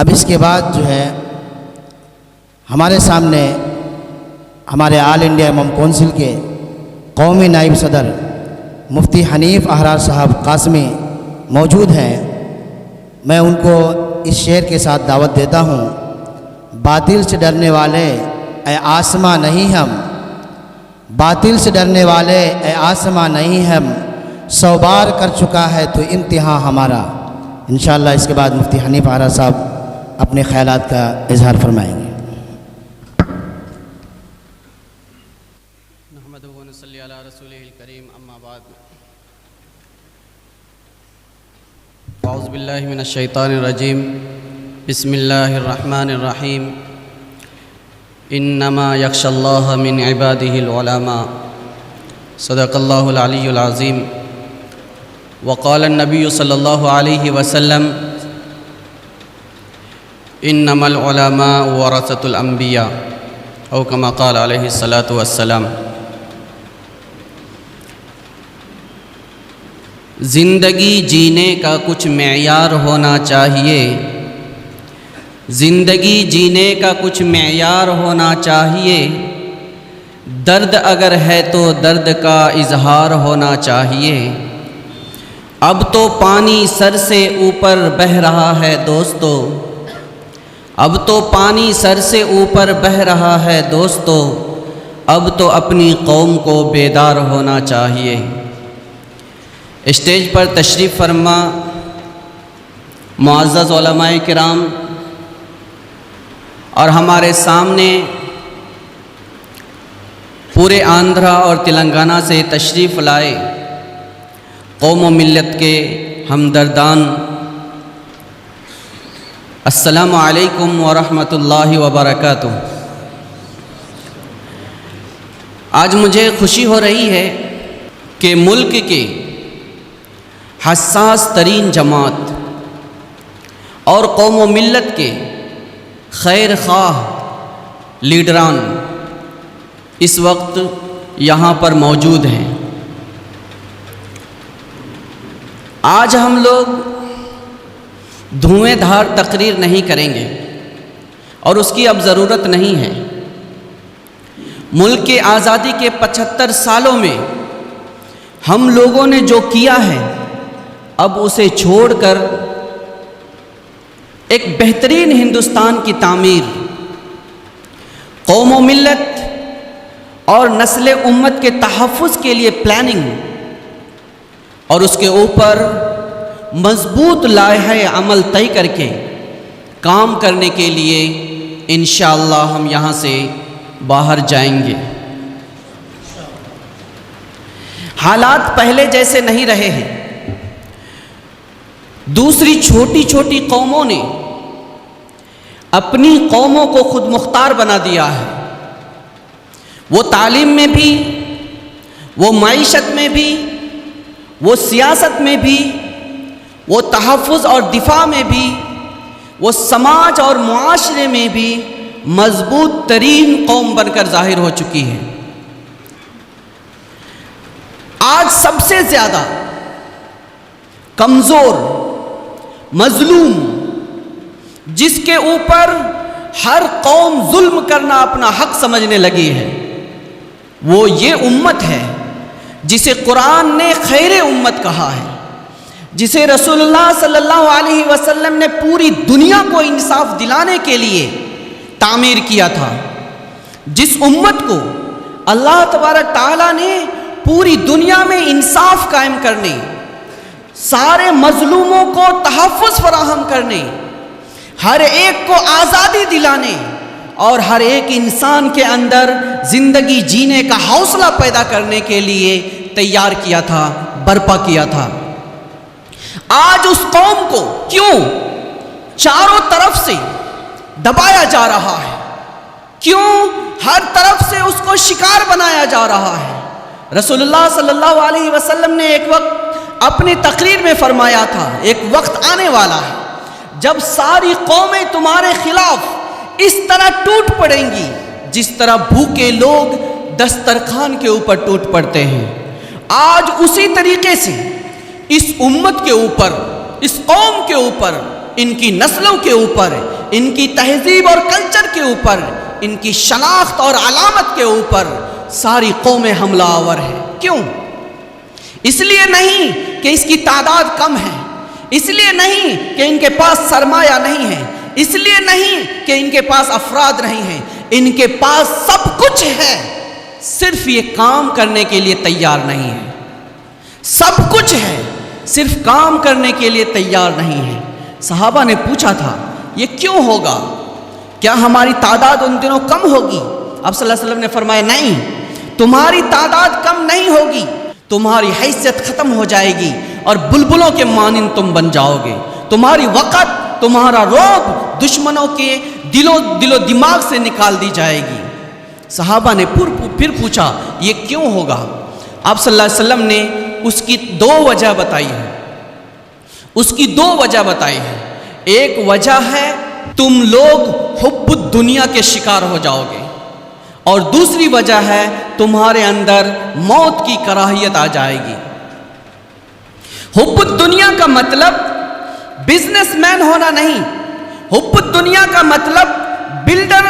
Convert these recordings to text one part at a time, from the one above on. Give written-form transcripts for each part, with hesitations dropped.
اب اس کے بعد جو ہے ہمارے سامنے ہمارے آل انڈیا امام کونسل کے قومی نائب صدر مفتی حنیف احرار صاحب قاسمی موجود ہیں۔ میں ان کو اس شعر کے ساتھ دعوت دیتا ہوں۔ باطل سے ڈرنے والے اے آسماں نہیں ہم، باطل سے ڈرنے والے اے آسماں نہیں ہم، 100 بار کر چکا ہے تو امتحان ہمارا۔ انشاءاللہ اس کے بعد مفتی حنیف احرار صاحب اپنے خیالات کا اظہار فرمائیں گے۔ نحمدہ و نصلی علی رسولہ الکریم، اما بعد۔ اعوذ باللہ من الشیطان الرجیم، بسم اللہ الرحمن الرحیم۔ انما یخشی اللہ من عبادہ العلماء، صدق اللہ العلی العظیم۔ وقال النبی صلی اللہ علیہ وسلم، انما العلماء ورثۃ الانبیاء، او کما قال علیہ الصلاۃ والسلام۔ زندگی جینے کا کچھ معیار ہونا چاہیے، زندگی جینے کا کچھ معیار ہونا چاہیے، درد اگر ہے تو درد کا اظہار ہونا چاہیے۔ اب تو پانی سر سے اوپر بہہ رہا ہے دوستو، اب تو پانی سر سے اوپر بہہ رہا ہے دوستو، اب تو اپنی قوم کو بیدار ہونا چاہیے۔ اسٹیج پر تشریف فرما معزز علماء کرام اور ہمارے سامنے پورے آندھرا اور تلنگانہ سے تشریف لائے قوم و ملت کے ہمدردان، السلام علیکم ورحمۃ اللہ وبرکاتہ۔ آج مجھے خوشی ہو رہی ہے کہ ملک کے حساس ترین جماعت اور قوم و ملت کے خیر خواہ لیڈران اس وقت یہاں پر موجود ہیں۔ آج ہم لوگ دھویں دھار تقریر نہیں کریں گے اور اس کی اب ضرورت نہیں ہے۔ ملک کے آزادی کے 75 سالوں میں ہم لوگوں نے جو کیا ہے، اب اسے چھوڑ کر ایک بہترین ہندوستان کی تعمیر، قوم و ملت اور نسل امت کے تحفظ کے لیے پلاننگ اور اس کے اوپر مضبوط لائحہ عمل طے کر کے کام کرنے کے لیے انشاءاللہ ہم یہاں سے باہر جائیں گے۔ حالات پہلے جیسے نہیں رہے ہیں۔ دوسری چھوٹی چھوٹی قوموں نے اپنی قوموں کو خود مختار بنا دیا ہے۔ وہ تعلیم میں بھی، وہ معیشت میں بھی، وہ سیاست میں بھی، وہ تحفظ اور دفاع میں بھی، وہ سماج اور معاشرے میں بھی مضبوط ترین قوم بن کر ظاہر ہو چکی ہے۔ آج سب سے زیادہ کمزور، مظلوم، جس کے اوپر ہر قوم ظلم کرنا اپنا حق سمجھنے لگی ہے، وہ یہ امت ہے جسے قرآن نے خیر امت کہا ہے، جسے رسول اللہ صلی اللہ علیہ وسلم نے پوری دنیا کو انصاف دلانے کے لیے تعمیر کیا تھا، جس امت کو اللہ تبارک تعالیٰ نے پوری دنیا میں انصاف قائم کرنے، سارے مظلوموں کو تحفظ فراہم کرنے، ہر ایک کو آزادی دلانے اور ہر ایک انسان کے اندر زندگی جینے کا حوصلہ پیدا کرنے کے لیے تیار کیا تھا، برپا کیا تھا۔ آج اس قوم کو کیوں چاروں طرف سے دبایا جا رہا ہے؟ کیوں ہر طرف سے اس کو شکار بنایا جا رہا ہے؟ رسول اللہ صلی اللہ علیہ وسلم نے ایک وقت اپنی تقریر میں فرمایا تھا، ایک وقت آنے والا ہے جب ساری قومیں تمہارے خلاف اس طرح ٹوٹ پڑیں گی جس طرح بھوکے لوگ دسترخوان کے اوپر ٹوٹ پڑتے ہیں۔ آج اسی طریقے سے اس امت کے اوپر، اس قوم کے اوپر ان کی نسلوں کے اوپر، ان کی تہذیب اور کلچر کے اوپر، ان کی شناخت اور علامت کے اوپر ساری قومیں حملہ آور ہیں۔ کیوں؟ اس لیے نہیں کہ اس کی تعداد کم ہے، اس لیے نہیں کہ ان کے پاس سرمایہ نہیں ہے، اس لیے نہیں کہ ان کے پاس افراد نہیں ہیں، ان کے پاس سب کچھ ہے، صرف یہ کام کرنے کے لیے تیار نہیں ہے۔ سب کچھ ہے، صرف کام کرنے کے لیے تیار نہیں ہے۔ صحابہ نے پوچھا تھا یہ کیوں ہوگا؟ کیا ہماری تعداد ان دنوں کم ہوگی؟ اب صلی اللہ علیہ وسلم نے فرمایا نہیں، تمہاری تعداد کم نہیں ہوگی، تمہاری حیثیت ختم ہو جائے گی اور بلبلوں کے مانند تم بن جاؤ گے۔ تمہاری وقت، تمہارا رعب دشمنوں کے دل و دماغ سے نکال دی جائے گی۔ صحابہ نے پھر پوچھا یہ کیوں ہوگا؟ آپ صلی اللہ علیہ وسلم نے اس کی دو وجہ بتائی ہے، اس کی دو وجہ بتائی ہے۔ ایک وجہ ہے تم لوگ حب الدنیا کے شکار ہو جاؤ گے، اور دوسری وجہ ہے تمہارے اندر موت کی کراہیت آ جائے گی۔ حب الدنیا کا مطلب بزنس مین ہونا نہیں، حب الدنیا کا مطلب بلڈر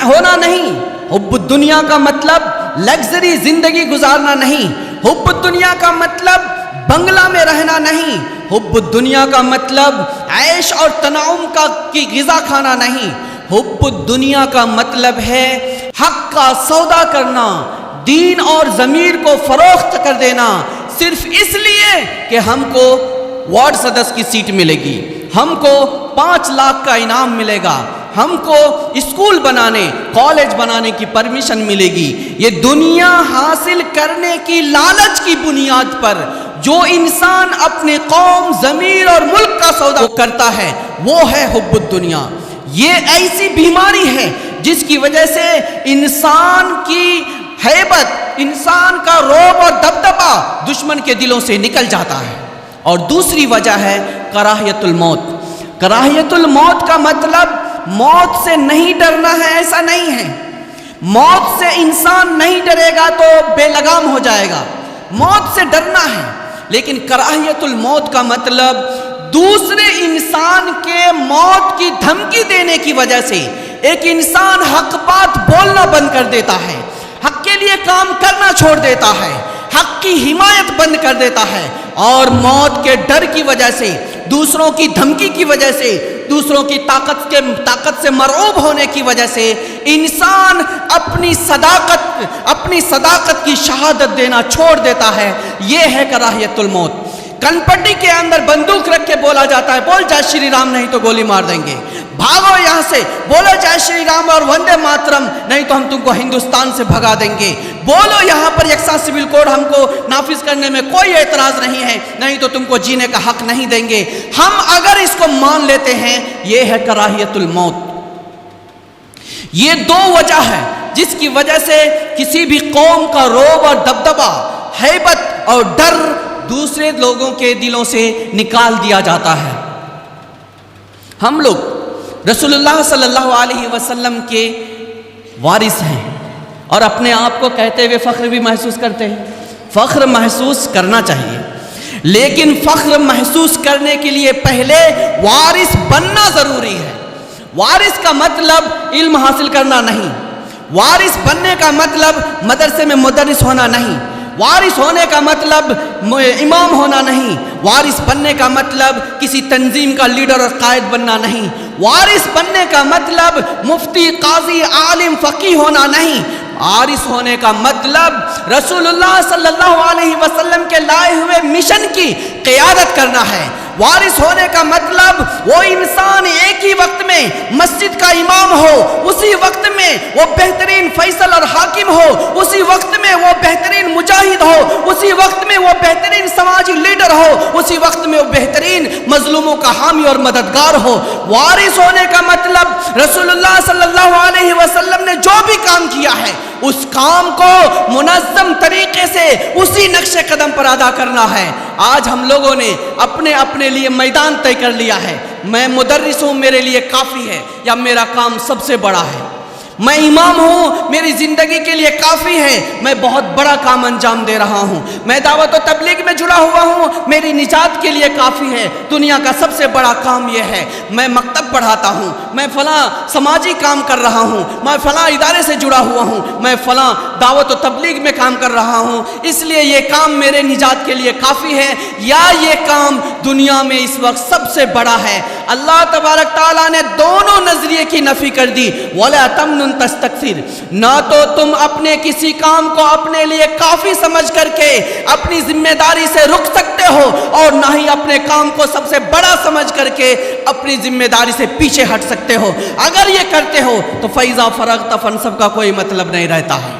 ہونا نہیں، حب الدنیا کا مطلب لگژری زندگی گزارنا نہیں، حب الدنیا کا مطلب بنگلہ میں رہنا نہیں، حب الدنیا کا مطلب عیش اور تنعم کی غذا کھانا نہیں، حب الدنیا کا مطلب ہے حق کا سودا کرنا، دین اور ضمیر کو فروخت کر دینا، صرف اس لیے کہ ہم کو وارڈ صدر کی سیٹ ملے گی، ہم کو 5 لاکھ کا انعام ملے گا، ہم کو اسکول بنانے، کالج بنانے کی پرمیشن ملے گی۔ یہ دنیا حاصل کرنے کی لالچ کی بنیاد پر جو انسان اپنے قوم، ضمیر اور ملک کا سودا کرتا ہے وہ ہے حب الدنیا۔ یہ ایسی بیماری ہے جس کی وجہ سے انسان کی ہیبت، انسان کا رعب اور دبدبہ دشمن کے دلوں سے نکل جاتا ہے۔ اور دوسری وجہ ہے کراہیت الموت۔ کراہیت الموت کا مطلب موت سے نہیں ڈرنا ہے، ایسا نہیں ہے۔ موت سے انسان نہیں ڈرے گا تو بے لگام ہو جائے گا، موت سے ڈرنا ہے۔ لیکن کراہیت الموت کا مطلب دوسرے انسان کے موت کی دھمکی دینے کی وجہ سے ایک انسان حق بات بولنا بند کر دیتا ہے، حق کے لیے کام کرنا چھوڑ دیتا ہے، حق کی حمایت بند کر دیتا ہے، اور موت کے ڈر کی وجہ سے، دوسروں کی دھمکی کی وجہ سے، دوسروں کی طاقت سے مرعوب ہونے کی وجہ سے انسان اپنی صداقت کی شہادت دینا چھوڑ دیتا ہے۔ یہ ہے کراہیت الموت۔ کنپٹی کے اندر بندوق رکھ کے بولا جاتا ہے بول جائے شری رام نہیں تو گولی مار دیں گے، بھاگو یہاں سے، بولو جائے شری رام اور وندے ماترم نہیں تو ہم تم کو ہندوستان سے بھگا دیں گے، بولو یہاں پر یکساں سول کوڈ ہم کو نافذ کرنے میں کوئی اعتراض نہیں ہے، نہیں تو تم کو جینے کا حق نہیں دیں گے۔ ہم اگر اس کو مان لیتے ہیں یہ ہے کراہیت الموت۔ یہ دو وجہ ہے جس کی وجہ سے کسی بھی قوم کا رعب اور دبدبہ، ہیبت اور ڈر دوسرے لوگوں کے دلوں سے نکال دیا جاتا ہے۔ ہم لوگ رسول اللہ صلی اللہ علیہ وسلم کے وارث ہیں اور اپنے آپ کو کہتے ہوئے فخر بھی محسوس کرتے ہیں۔ فخر محسوس کرنا چاہیے، لیکن فخر محسوس کرنے کے لیے پہلے وارث بننا ضروری ہے۔ وارث کا مطلب علم حاصل کرنا نہیں، وارث بننے کا مطلب مدرسے میں مدرس ہونا نہیں، وارث ہونے کا مطلب امام ہونا نہیں، وارث بننے کا مطلب کسی تنظیم کا لیڈر اور قائد بننا نہیں، وارث بننے کا مطلب مفتی، قاضی، عالم، فقیہ ہونا نہیں، وارث ہونے کا مطلب رسول اللہ صلی اللہ علیہ وسلم کے لائے ہوئے مشن کی قیادت کرنا ہے۔ وارث ہونے کا مطلب وہ انسان ایک ہی وقت میں مسجد کا امام ہو، اسی وقت میں وہ بہترین فیصل اور حاکم ہو، اسی وقت میں وہ بہترین مجاہد ہو، اسی وقت میں وہ بہترین سماجی لیڈر ہو، اسی وقت میں وہ بہترین مظلوموں کا حامی اور مددگار ہو۔ وارث ہونے کا مطلب رسول اللہ صلی اللہ علیہ وسلم نے جو بھی کام کیا ہے اس کام کو منظم طریقے سے اسی نقش قدم پر ادا کرنا ہے۔ آج ہم لوگوں نے اپنے لیے میدان طے کر لیا ہے، میں مدرس ہوں میرے لیے کافی ہے، یا میرا کام سب سے بڑا ہے، میں امام ہوں، میری زندگی کے لیے کافی ہے، میں بہت بڑا کام انجام دے رہا ہوں، میں دعوت و تبلیغ میں جڑا ہوا ہوں، میری نجات کے لیے کافی ہے، دنیا کا سب سے بڑا کام یہ ہے، میں مکتب پڑھاتا ہوں، میں فلاں سماجی کام کر رہا ہوں، میں فلاں ادارے سے جڑا ہوا ہوں، میں فلاں دعوت و تبلیغ میں کام کر رہا ہوں، اس لیے یہ کام میرے نجات کے لیے کافی ہے، یا یہ کام دنیا میں اس وقت سب سے بڑا ہے۔ اللہ تبارک تعالیٰ نے دونوں نظریے کی نفی کر دی، وَلَا تَمْنُنْ تَسْتَكْثِرْ، نہ تو تم اپنے کسی کام کو اپنے لیے کافی سمجھ کر کے اپنی ذمہ داری سے رک سکتے ہو، اور نہ ہی اپنے کام کو سب سے بڑا سمجھ کر کے اپنی ذمہ داری سے پیچھے ہٹ سکتے ہو۔ اگر یہ کرتے ہو تو فَإِذَا فَرَغْتَ فَانْصَبْ کا کوئی مطلب نہیں رہتا ہے۔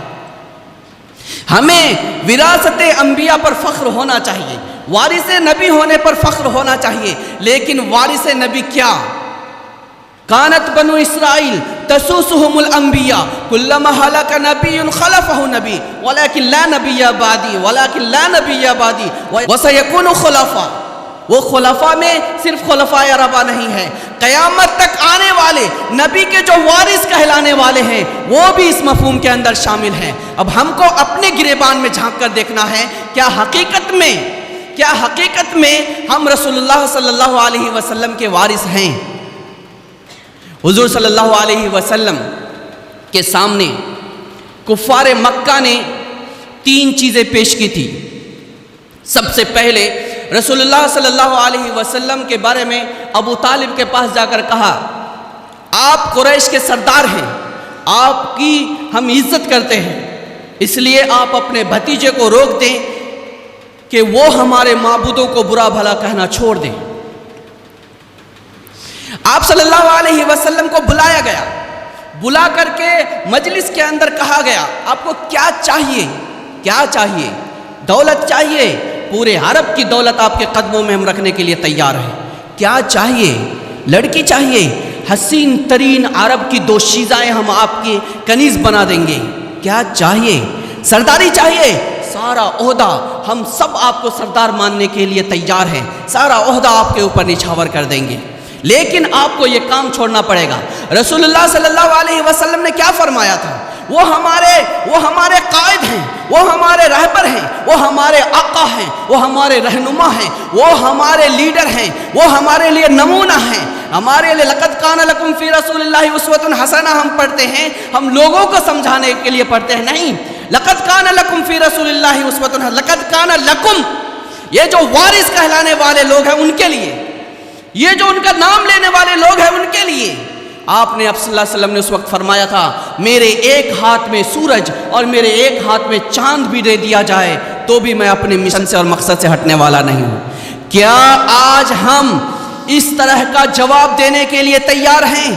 ہمیں وراثت انبیاء پر فخر ہونا چاہیے، وارث نبی ہونے پر فخر ہونا چاہیے، لیکن وارث نبی کیا؟ کانت بنو اسرائیل تسوسهم الانبیاء کلما ہلک نبی خلفہ نبی ولکن لا نبی بعدی ولکن لا نبی بعدی وسیکون خلفاء۔ وہ خلفاء میں صرف خلفاء اربعہ نہیں ہے، قیامت تک آنے والے نبی کے جو وارث کہلانے والے ہیں وہ بھی اس مفہوم کے اندر شامل ہیں۔ اب ہم کو اپنے گریبان میں جھانک کر دیکھنا ہے، کیا حقیقت میں ہم رسول اللہ صلی اللہ علیہ وسلم کے وارث ہیں؟ حضور صلی اللہ علیہ وسلم کے سامنے کفار مکہ نے 3 چیزیں پیش کی تھی۔ سب سے پہلے رسول اللہ صلی اللہ علیہ وسلم کے بارے میں ابو طالب کے پاس جا کر کہا، آپ قریش کے سردار ہیں، آپ کی ہم عزت کرتے ہیں، اس لیے آپ اپنے بھتیجے کو روک دیں کہ وہ ہمارے معبودوں کو برا بھلا کہنا چھوڑ دیں۔ آپ صلی اللہ علیہ وسلم کو بلایا گیا، بلا کر کے مجلس کے اندر کہا گیا، آپ کو کیا چاہیے؟ کیا چاہیے؟ دولت چاہیے؟ پورے عرب کی دولت آپ کے قدموں میں ہم رکھنے کے لیے تیار ہیں۔ کیا چاہیے؟ لڑکی چاہیے؟ حسین ترین عرب کی 2 شیزائیں ہم آپ کی کنیز بنا دیں گے۔ کیا چاہیے؟ سرداری چاہیے؟ سارا عہدہ ہم سب آپ کو سردار ماننے کے لیے تیار ہیں، سارا عہدہ آپ کے اوپر نچھاور کر دیں گے، لیکن آپ کو یہ کام چھوڑنا پڑے گا۔ رسول اللہ صلی اللہ علیہ وسلم نے کیا فرمایا تھا؟ وہ ہمارے قائد ہیں، وہ ہمارے رہبر ہیں، وہ ہمارے آقا ہیں، وہ ہمارے رہنما ہیں، وہ ہمارے لیڈر ہیں، وہ ہمارے لیے نمونہ ہیں، ہمارے لیے لقد کان لکم فی رسول اللہ اسوۃ حسنہ ہم پڑھتے ہیں، ہم لوگوں کو سمجھانے کے لیے پڑھتے ہیں، نہیں، لقد کان لکم فی رسول اللہ اسوۃ حسنہ، لقد کان لکم، یہ جو وارث کہلانے والے لوگ ہیں ان کے لیے، یہ جو ان کا نام لینے والے لوگ ہیں ان کے لیے آپ نے اب صلی اللہ علیہ وسلم نے اس وقت فرمایا تھا، میرے ایک ہاتھ میں سورج اور میرے ایک ہاتھ میں چاند بھی دے دیا جائے تو بھی میں اپنے مشن سے اور مقصد سے ہٹنے والا نہیں ہوں۔ کیا آج ہم اس طرح کا جواب دینے کے لیے تیار ہیں؟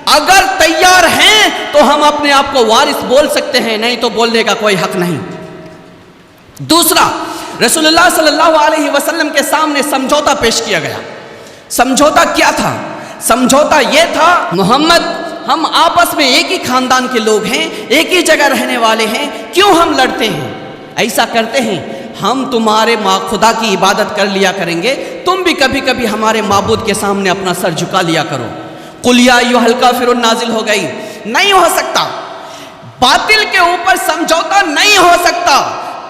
اگر تیار ہیں تو ہم اپنے آپ کو وارث بول سکتے ہیں، نہیں تو بولنے کا کوئی حق نہیں۔ دوسرا، رسول اللہ صلی اللہ علیہ وسلم کے سامنے سمجھوتا پیش کیا گیا۔ سمجھوتا کیا تھا؟ سمجھوتا یہ تھا، محمد ہم آپس میں ایک ہی خاندان کے لوگ ہیں، ایک ہی جگہ رہنے والے ہیں، کیوں ہم لڑتے ہیں؟ ایسا کرتے ہیں، ہم تمہارے خدا کی عبادت کر لیا کریں گے، تم بھی کبھی کبھی ہمارے معبود کے سامنے اپنا سر جھکا لیا کرو۔ قل یا ایھا الکافرون نازل ہو گئی، نہیں ہو سکتا، باطل کے اوپر سمجھوتا نہیں ہو سکتا،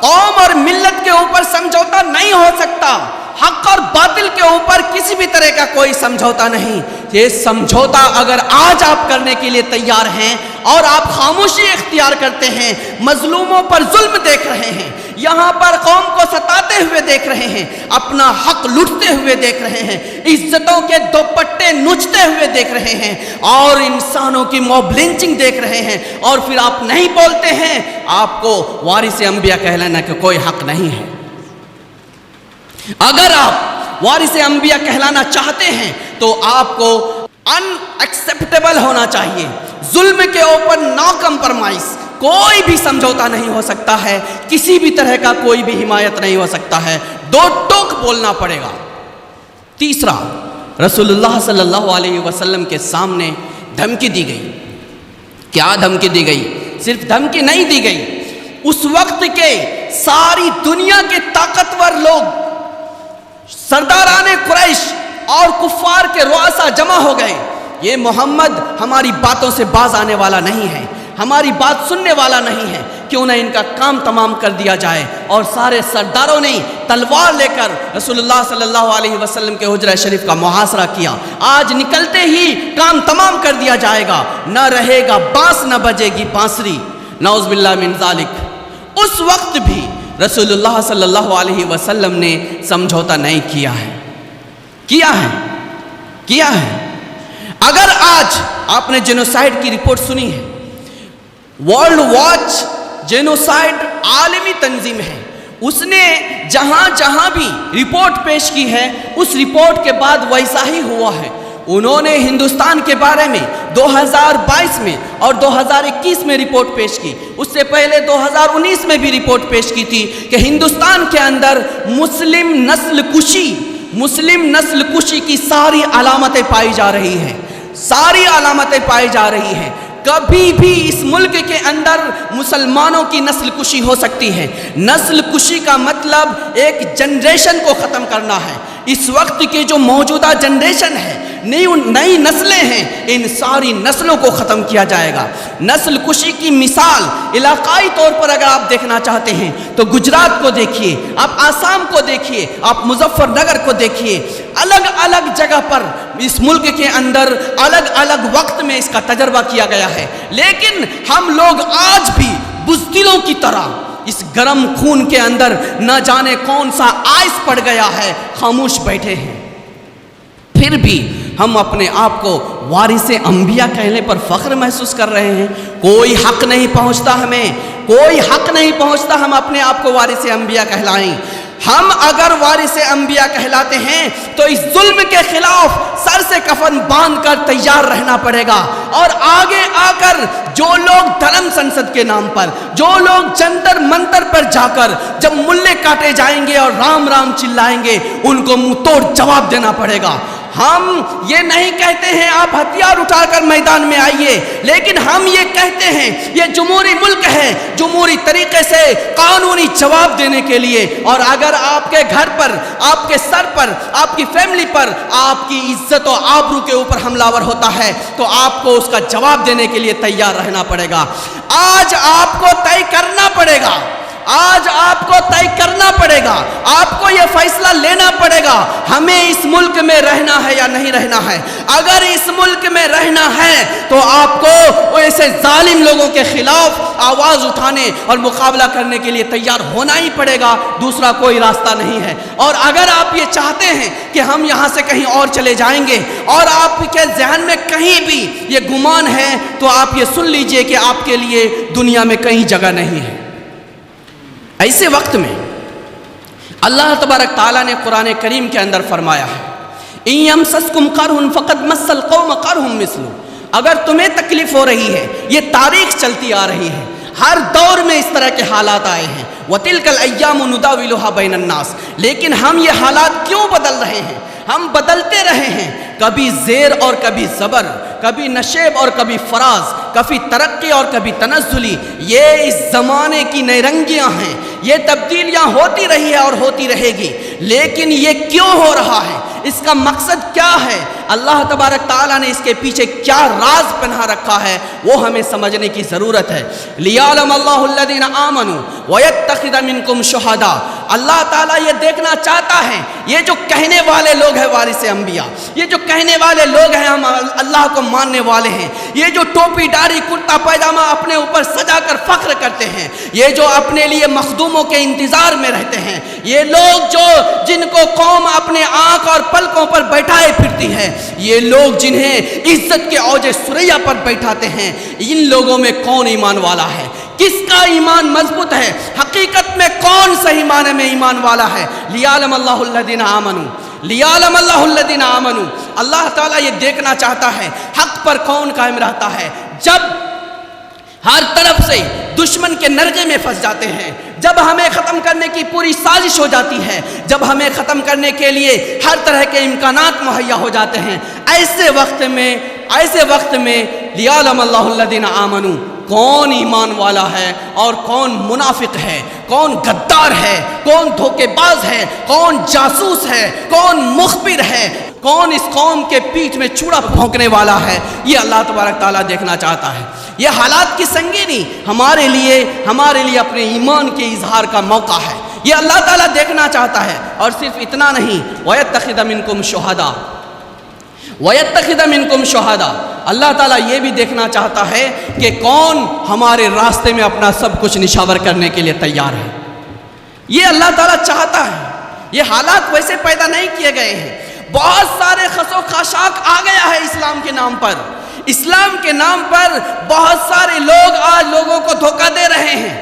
قوم اور ملت کے اوپر سمجھوتا نہیں ہو سکتا، حق اور باطل کے اوپر کسی بھی طرح کا کوئی سمجھوتا نہیں۔ یہ سمجھوتا اگر آج آپ کرنے کے لیے تیار ہیں اور آپ خاموشی اختیار کرتے ہیں، مظلوموں پر ظلم دیکھ رہے ہیں، یہاں پر قوم کو ستاتے ہوئے دیکھ رہے ہیں، اپنا حق لوٹتے ہوئے دیکھ رہے ہیں، عزتوں کے دوپٹے نوچتے ہوئے دیکھ رہے ہیں اور انسانوں کی موب لنچنگ دیکھ رہے ہیں، اور پھر آپ نہیں بولتے ہیں، آپ کو وارث انبیاء کہلانے کا کوئی حق نہیں ہے۔ اگر آپ وارث انبیاء کہلانا چاہتے ہیں تو آپ کو ان ایکسیپٹیبل ہونا چاہیے، ظلم کے اوپر نو کمپرمائز، کوئی بھی سمجھوتا نہیں ہو سکتا ہے، کسی بھی طرح کا کوئی بھی حمایت نہیں ہو سکتا ہے، 2 ٹوک بولنا پڑے گا۔ تیسرا، رسول اللہ صلی اللہ علیہ وسلم کے سامنے دھمکی دی گئی۔ کیا دھمکی دی گئی؟ صرف دھمکی نہیں دی گئی، اس وقت کے ساری دنیا کے طاقتور لوگ، سرداران قریش اور کفار کے رؤسا جمع ہو گئے، یہ محمد ہماری باتوں سے باز آنے والا نہیں ہے، ہماری بات سننے والا نہیں ہے، کیوں نہ ان کا کام تمام کر دیا جائے۔ اور سارے سرداروں نے تلوار لے کر رسول اللہ صلی اللہ علیہ وسلم کے حجرہ شریف کا محاصرہ کیا۔ آج نکلتے ہی کام تمام کر دیا جائے گا، نہ رہے گا بانس نہ بجے گی بانسری، نعوذ باللہ من ذالک۔ اس وقت بھی رسول اللہ صلی اللہ علیہ وسلم نے سمجھوتا نہیں کیا ہے، کیا ہے۔ اگر آج آپ نے جینوسائیڈ کی رپورٹ سنی ہے، ورلڈ واچ جینوسائیڈ عالمی تنظیم ہے، اس نے جہاں بھی رپورٹ پیش کی ہے، اس رپورٹ کے بعد ویسا ہی ہوا ہے۔ انہوں نے ہندوستان کے بارے میں 2022 میں اور 2021 میں رپورٹ پیش کی، اس سے پہلے 2019 میں بھی رپورٹ پیش کی تھی کہ ہندوستان کے اندر مسلم نسل کشی کی ساری علامتیں پائی جا رہی ہیں، کبھی بھی اس ملک کے اندر مسلمانوں کی نسل کشی ہو سکتی ہے۔ نسل کشی کا مطلب ایک جنریشن کو ختم کرنا ہے۔ اس وقت کی جو موجودہ جنریشن ہے، نئی نسلیں ہیں، ان ساری نسلوں کو ختم کیا جائے گا۔ نسل کشی کی مثال علاقائی طور پر اگر آپ دیکھنا چاہتے ہیں تو گجرات کو دیکھیے، آپ آسام کو دیکھیے، آپ مظفر نگر کو دیکھیے، الگ الگ جگہ پر اس ملک کے اندر الگ الگ وقت میں اس کا تجربہ کیا گیا ہے، لیکن ہم لوگ آج بھی بزدلوں کی طرح اس گرم خون کے اندر نہ جانے کون سا آئس پڑ گیا ہے، خاموش بیٹھے ہیں۔ پھر بھی ہم اپنے آپ کو وارث انبیاء کہنے پر فخر محسوس کر رہے ہیں۔ کوئی حق نہیں پہنچتا ہم اپنے آپ کو وارث انبیاء کہلائیں۔ ہم اگر وارث انبیاء کہلاتے ہیں تو اس ظلم کے خلاف سر سے کفن باندھ کر تیار رہنا پڑے گا، اور آگے آ کر جو لوگ دھرم سنسد کے نام پر، جو لوگ جنتر منتر پر جا کر جب ملے کاٹے جائیں گے اور رام رام چلائیں گے، ان کو منہ توڑ جواب دینا پڑے گا۔ ہم یہ نہیں کہتے ہیں آپ ہتھیار اٹھا کر میدان میں آئیے، لیکن ہم یہ کہتے ہیں یہ جمہوری ملک ہے، جمہوری طریقے سے قانونی جواب دینے کے لیے، اور اگر آپ کے گھر پر، آپ کے سر پر، آپ کی فیملی پر، آپ کی عزت و آبرو کے اوپر حملہ ور ہوتا ہے تو آپ کو اس کا جواب دینے کے لیے تیار رہنا پڑے گا۔ آج آپ کو طے کرنا پڑے گا، آپ کو یہ فیصلہ لینا پڑے گا، ہمیں اس ملک میں رہنا ہے یا نہیں رہنا ہے۔ اگر اس ملک میں رہنا ہے تو آپ کو ایسے ظالم لوگوں کے خلاف آواز اٹھانے اور مقابلہ کرنے کے لیے تیار ہونا ہی پڑے گا، دوسرا کوئی راستہ نہیں ہے۔ اور اگر آپ یہ چاہتے ہیں کہ ہم یہاں سے کہیں اور چلے جائیں گے، اور آپ کے ذہن میں کہیں بھی یہ گمان ہے، تو آپ یہ سن لیجئے کہ آپ کے لیے دنیا میں کہیں جگہ نہیں ہے۔ ایسے وقت میں اللہ تبارک تعالیٰ نے قرآن کریم کے اندر فرمایا ہے، إِن يَمْسَسْكُمْ قَرْحٌ فَقَدْ مَسَّ الْقَوْمَ قَرْحٌ مِثْلُهُ۔ اگر تمہیں تکلیف ہو رہی ہے، یہ تاریخ چلتی آ رہی ہے، ہر دور میں اس طرح کے حالات آئے ہیں، وَتِلْكَ الْأَيَّامُ نُدَاوِلُهَا بَيْنَ النَّاسِ، لیکن ہم یہ حالات کیوں بدل رہے ہیں؟ ہم بدلتے رہے ہیں، کبھی زیر اور کبھی زبر، کبھی نشیب اور کبھی فراز، کبھی ترقی اور کبھی تنزلی، یہ اس زمانے کی نئی رنگیاں ہیں، یہ تبدیلیاں ہوتی رہی ہے اور ہوتی رہے گی، لیکن یہ کیوں ہو رہا ہے؟ اس کا مقصد کیا ہے؟ اللہ تبارک تعالیٰ نے اس کے پیچھے کیا راز پنہا رکھا ہے، وہ ہمیں سمجھنے کی ضرورت ہے۔ لِيَعْلَمَ اللَّهُ الَّذِينَ آمَنُوا وَيَتَّخِذَ مِنْكُمْ شُهَدَاءَ، اللہ تعالیٰ یہ دیکھنا چاہتا ہے یہ جو کہنے والے لوگ ہیں وارث انبیاء، یہ جو کہنے والے لوگ ہیں ہم اللہ کو ماننے والے ہیں، یہ جو ٹوپی داڑھی کرتا پائجامہ اپنے اوپر سجا کر فخر کرتے ہیں، یہ جو اپنے لیے مخدوموں کے انتظار میں رہتے ہیں، یہ لوگ جن کو قوم اپنے آنکھ اور پلکوں پر بیٹھائے پھرتی ہے، یہ لوگ جنہیں عزت کے اوج ثریا پر بیٹھاتے ہیں، ان لوگوں میں کون ایمان والا ہے؟ کس کا ایمان مضبوط ہے؟ حقیقت میں کون صحیح معنی میں ایمان والا ہے؟ لِيَعْلَمَ اللَّهُ الَّذِينَ آمَنُوا، اللہ تعالیٰ یہ دیکھنا چاہتا ہے حق پر کون قائم رہتا ہے۔ جب ہر طرف سے دشمن کے نرغے میں پھنس جاتے ہیں، جب ہمیں ختم کرنے کی پوری سازش ہو جاتی ہے، جب ہمیں ختم کرنے کے لیے ہر طرح کے امکانات مہیا ہو جاتے ہیں، ایسے وقت میں لِيَعْلَمَ اللَّهُ الَّذِينَ آمَنُوا، کون ایمان والا ہے اور کون منافق ہے، کون غدار ہے، کون دھوکے باز ہے، کون جاسوس ہے، کون مخبر ہے، کون اس قوم کے پیٹھ میں چوڑا بھونکنے والا ہے، یہ اللہ تبارک تعالیٰ دیکھنا چاہتا ہے۔ یہ حالات کی سنگینی ہمارے لیے اپنے ایمان کے اظہار کا موقع ہے، یہ اللہ تعالیٰ دیکھنا چاہتا ہے۔ اور صرف اتنا نہیں، وَيَتَّخِذَ مِنْكُمْ شُهَدَاءَ، وَيَتَّخِذَ مِنْكُمْ شُهَدَاءَ، اللہ تعالیٰ یہ بھی دیکھنا چاہتا ہے کہ کون ہمارے راستے میں اپنا سب کچھ نشاور کرنے کے لیے تیار ہے۔ یہ اللہ تعالیٰ چاہتا ہے۔ یہ حالات ویسے پیدا نہیں کیے گئے ہیں، بہت سارے خس و خاشاک آ گیا ہے اسلام کے نام پر۔ اسلام کے نام پر بہت سارے لوگ آج لوگوں کو دھوکہ دے رہے ہیں،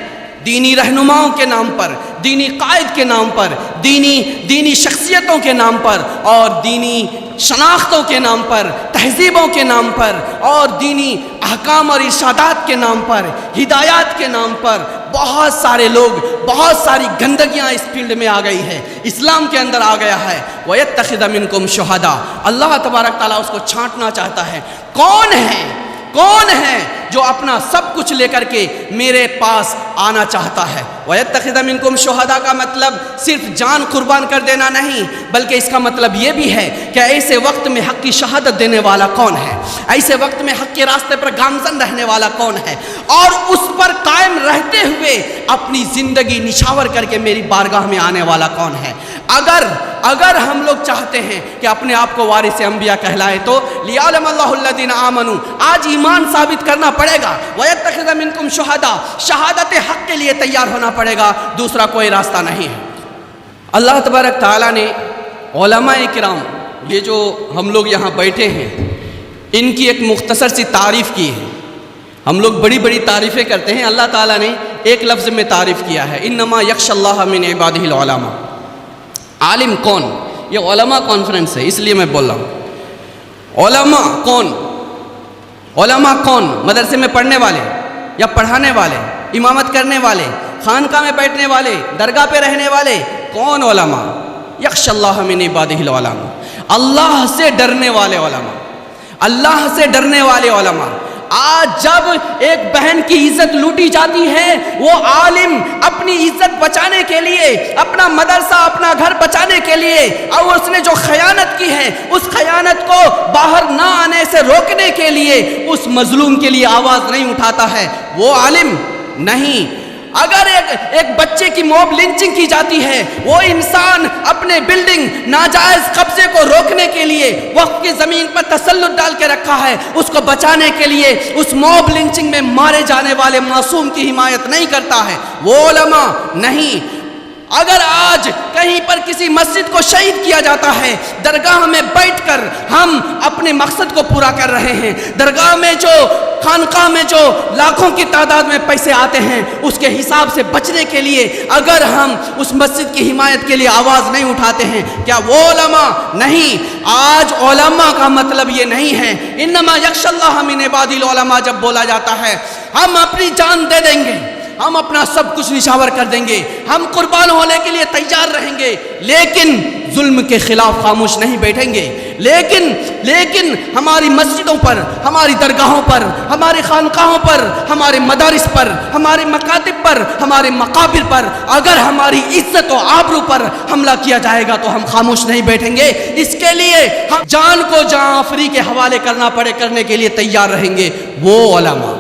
دینی رہنماؤں کے نام پر، دینی قائد کے نام پر، دینی شخصیتوں کے نام پر، اور دینی شناختوں کے نام پر، تہذیبوں کے نام پر، اور دینی احکام اور ارشادات کے نام پر، ہدایات کے نام پر بہت سارے لوگ، بہت ساری گندگیاں اس فیلڈ میں آ گئی ہے، اسلام کے اندر آ گیا ہے۔ وَيَتَّخِذَ مِنْكُمْ شُهَدَاءَ، اللہ تبارک تعالیٰ اس کو چھانٹنا چاہتا ہے، کون ہے جو اپنا سب کچھ لے کر کے میرے پاس آنا چاہتا ہے۔ وَيَتَّخِذَ مِنْكُمْ شُهَدَاءَ کا مطلب صرف جان قربان کر دینا نہیں، بلکہ اس کا مطلب یہ بھی ہے کہ ایسے وقت میں حق کی شہادت دینے والا کون ہے، ایسے وقت میں حق کے راستے پر گامزن رہنے والا کون ہے، اور اس پر قائم رہتے ہوئے اپنی زندگی نچھاور کر کے میری بارگاہ میں آنے والا کون ہے۔ اگر ہم لوگ چاہتے ہیں کہ اپنے آپ کو وارث انبیاء کہلائے تو لِيَعْلَمَ اللَّهُ الَّذِينَ آمَنُوا، آج ایمان ثابت کرنا پڑے گا۔ وَيَتَّخِذَ مِنْكُمْ شُهَدَاءَ، شہادت حق کے لیے تیار ہونا پڑے گا، دوسرا کوئی راستہ نہیں ہے۔ اللہ تبارک تعالیٰ نے علماء کرام، یہ جو ہم لوگ یہاں بیٹھے ہیں، ان کی ایک مختصر سی تعریف کی ہے۔ ہم لوگ بڑی بڑی تعریفیں کرتے ہیں، اللہ تعالیٰ نے ایک لفظ میں تعریف کیا ہے، انما یخشی اللہ من عبادہ العلماء۔ عالم کون؟ یہ علماء کانفرنس ہے، اس لیے میں بول رہا ہوں۔ علماء کون؟ مدرسے میں پڑھنے والے یا پڑھانے والے، امامت کرنے والے، خانقاہ میں بیٹھنے والے، درگاہ پہ رہنے والے، کون علماء؟ یخشی اللہ من عبادہ العلماء، اللہ سے ڈرنے والے علماء، اللہ سے ڈرنے والے علماء۔ آج جب ایک بہن کی عزت لوٹی جاتی ہے، وہ عالم اپنی عزت بچانے کے لیے، اپنا مدرسہ، اپنا گھر بچانے کے لیے، اور اس نے جو خیانت کی ہے اس خیانت کو باہر نہ آنے سے روکنے کے لیے اس مظلوم کے لیے آواز نہیں اٹھاتا ہے، وہ عالم نہیں۔ اگر ایک بچے کی موب لنچنگ کی جاتی ہے، وہ انسان اپنے بلڈنگ ناجائز قبضے کو روکنے کے لیے وقف کی زمین پر تسلط ڈال کے رکھا ہے، اس کو بچانے کے لیے اس موب لنچنگ میں مارے جانے والے معصوم کی حمایت نہیں کرتا ہے، وہ علماء نہیں۔ اگر آج کہیں پر کسی مسجد کو شہید کیا جاتا ہے، درگاہ میں بیٹھ کر ہم اپنے مقصد کو پورا کر رہے ہیں، درگاہ میں جو، خانقاہ میں جو لاکھوں کی تعداد میں پیسے آتے ہیں، اس کے حساب سے بچنے کے لیے اگر ہم اس مسجد کی حمایت کے لیے آواز نہیں اٹھاتے ہیں، کیا وہ علماء نہیں؟ آج علماء کا مطلب یہ نہیں ہے، انما یخشی اللہ من عبادہ العلماء جب بولا جاتا ہے، ہم اپنی جان دے دیں گے، ہم اپنا سب کچھ نشاور کر دیں گے، ہم قربان ہونے کے لیے تیار رہیں گے، لیکن ظلم کے خلاف خاموش نہیں بیٹھیں گے۔ لیکن ہماری مسجدوں پر، ہماری درگاہوں پر، ہماری خانقاہوں پر، ہمارے مدارس پر، ہمارے مکاتب پر، ہمارے مقابر پر اگر ہماری عزت و آبرو پر حملہ کیا جائے گا تو ہم خاموش نہیں بیٹھیں گے، اس کے لیے ہم جان کو جان آفری کے حوالے کرنے کے لیے تیار رہیں گے۔ وہ علماء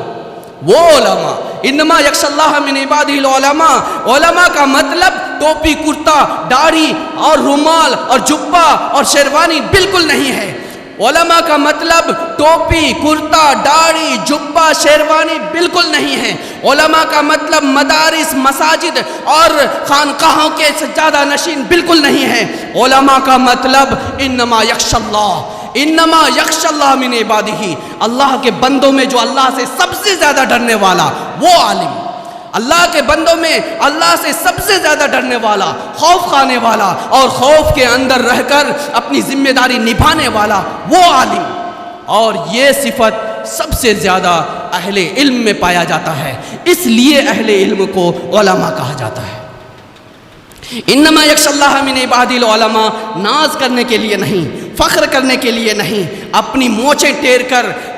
انما یخشی اللہ من عبادہ العلماء، علماء کا مطلب ٹوپی، کرتا، داڑھی اور رومال اور جبہ اور شیروانی بالکل نہیں ہے۔ علماء کا مطلب ٹوپی، کرتا، داڑھی، جبہ، شیروانی بالکل نہیں ہے۔ علماء کا مطلب مدارس، مساجد اور خانقاہوں کے سجادہ نشین بالکل نہیں ہے۔ علماء کا مطلب انما یخشی اللہ من عبادہ، اللہ کے بندوں میں جو اللہ سے سب سے زیادہ ڈرنے والا وہ عالم، اللہ کے بندوں میں اللہ سے سب سے زیادہ ڈرنے والا، خوف کھانے والا اور خوف کے اندر رہ کر اپنی ذمہ داری نبھانے والا وہ عالم۔ اور یہ صفت سب سے زیادہ اہل علم میں پایا جاتا ہے، اس لیے اہل علم کو علماء کہا جاتا ہے۔ انما یخشی اللہ من عبادہ العلماء، ناز کرنے کے لیے نہیں، فخر کرنے کے لیے نہیں، اپنی مونچھیں ٹیر کر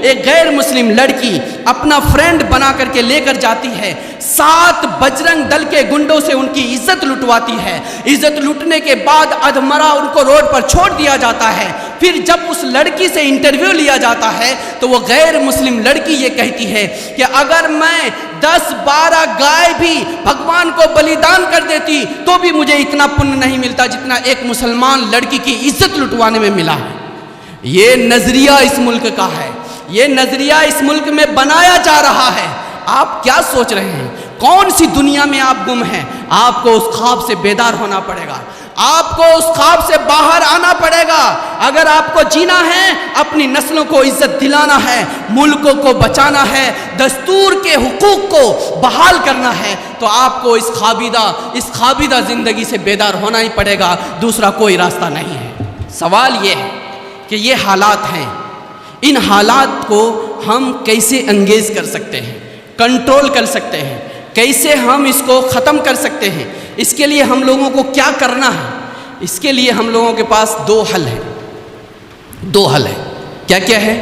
ایک غیر مسلم لڑکی اپنا فرینڈ بنا کر کے لے کر جاتی ہے، 7 بجرنگ دل کے گنڈوں سے ان کی عزت لٹواتی ہے، عزت لٹنے کے بعد ادھمرا ان کو روڈ پر چھوڑ دیا جاتا ہے۔ پھر جب اس لڑکی سے انٹرویو لیا جاتا ہے تو وہ غیر مسلم لڑکی یہ کہتی ہے کہ اگر میں 10-12 گائے بھی بھگوان کو بلیدان کر دیتی تو بھی مجھے اتنا پن نہیں ملتا جتنا ایک مسلمان لڑکی کی عزت لٹوانے میں ملا ہے۔ یہ نظریہ اس ملک کا ہے، یہ نظریہ اس ملک میں بنایا جا رہا ہے۔ آپ کیا سوچ رہے ہیں؟ کون سی دنیا میں آپ گم ہیں؟ آپ کو اس خواب سے بیدار ہونا پڑے گا، آپ کو اس خواب سے باہر آنا پڑے گا۔ اگر آپ کو جینا ہے، اپنی نسلوں کو عزت دلانا ہے، ملکوں کو بچانا ہے، دستور کے حقوق کو بحال کرنا ہے، تو آپ کو اس خوابیدہ زندگی سے بیدار ہونا ہی پڑے گا، دوسرا کوئی راستہ نہیں ہے۔ سوال یہ ہے کہ یہ حالات ہیں، ان حالات کو ہم کیسے انگیز کر سکتے ہیں، کنٹرول کر سکتے ہیں، کیسے ہم اس کو ختم کر سکتے ہیں؟ اس کے لیے ہم لوگوں کو کیا کرنا ہے؟ اس کے لیے ہم لوگوں کے پاس 2 حل ہیں، 2 حل ہیں۔ کیا کیا ہے؟